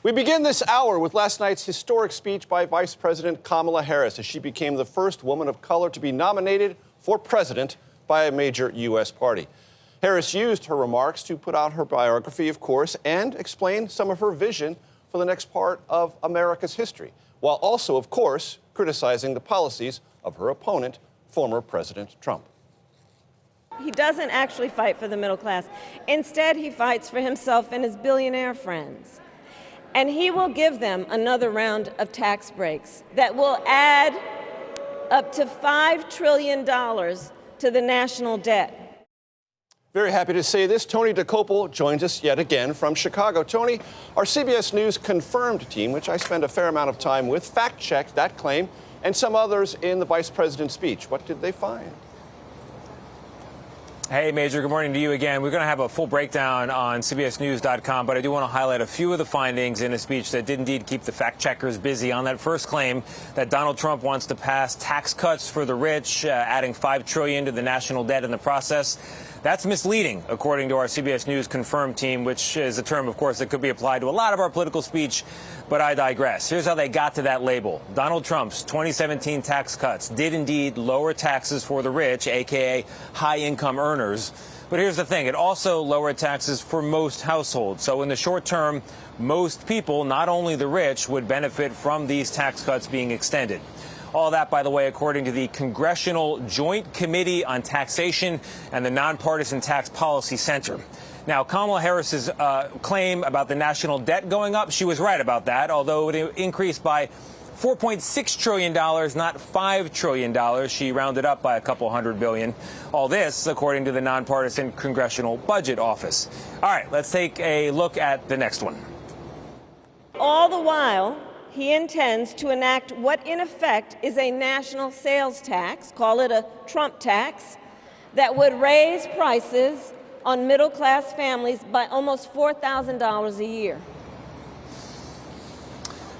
We begin this hour with last night's historic speech by Vice President Kamala Harris as she became the first woman of color to be nominated for president by a major U.S. party. Harris used her remarks to put out her biography, of course, and explain some of her vision for the next part of America's history, while also, of course, criticizing the policies of her opponent, former President Trump. He doesn't actually fight for the middle class. Instead, he fights for himself and his billionaire friends. And he will give them another round of tax breaks that will add up to $5 trillion to the national debt. Very happy to say this. Tony Dokoupil joins us yet again from Chicago. Tony, our CBS News Confirmed team, which I spend a fair amount of time with, fact-checked that claim and some others in the vice president's speech. What did they find? Hey, Major, good morning to you again. We're going to have a full breakdown on CBSNews.com, but I do want to highlight a few of the findings in a speech that did indeed keep the fact-checkers busy on that first claim that Donald Trump wants to pass tax cuts for the rich, adding $5 trillion to the national debt in the process. That's misleading, according to our CBS News Confirmed team, which is a term, of course, that could be applied to a lot of our political speech, but I digress. Here's how they got to that label. Donald Trump's 2017 tax cuts did indeed lower taxes for the rich, a.k.a. high-income earners. But here's the thing. It also lowered taxes for most households. So in the short term, most people, not only the rich, would benefit from these tax cuts being extended. All that, by the way, according to the Congressional Joint Committee on Taxation and the Nonpartisan Tax Policy Center. Now, Kamala Harris's claim about the national debt going up, she was right about that, although it increased by $4.6 trillion, not $5 trillion. She rounded up by a couple $100 billion. All this, according to the Nonpartisan Congressional Budget Office. All right, let's take a look at the next one. All the while, he intends to enact what in effect is a national sales tax, call it a Trump tax, that would raise prices on middle-class families by almost $4,000 a year.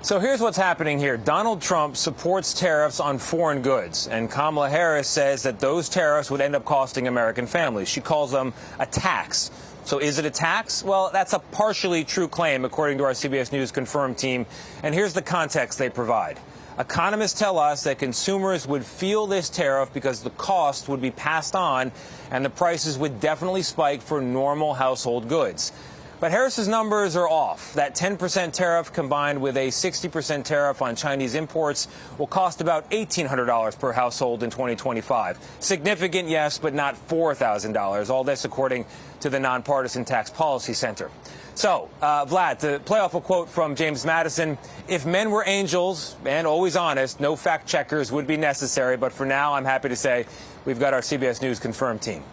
So here's what's happening here. Donald Trump supports tariffs on foreign goods, and Kamala Harris says that those tariffs would end up costing American families. She calls them a tax. So is it a tax? Well, that's a partially true claim, according to our CBS News Confirmed team. And here's the context they provide. Economists tell us that consumers would feel this tariff because the cost would be passed on and the prices would definitely spike for normal household goods. But Harris's numbers are off. That 10% tariff combined with a 60% tariff on Chinese imports will cost about $1,800 per household in 2025. Significant, yes, but not $4,000. All this according to the Nonpartisan Tax Policy Center. So, Vlad, to play off a quote from James Madison, if men were angels and always honest, no fact checkers would be necessary. But for now, I'm happy to say we've got our CBS News Confirmed team.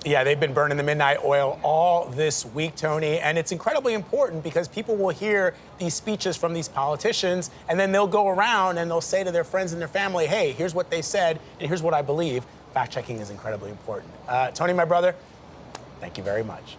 Yeah, they've been burning the midnight oil all this week, Tony, and it's incredibly important because people will hear these speeches from these politicians, and then they'll go around and they'll say to their friends and their family, hey, here's what they said, and here's what I believe. Fact-checking is incredibly important. Tony, my brother, thank you very much.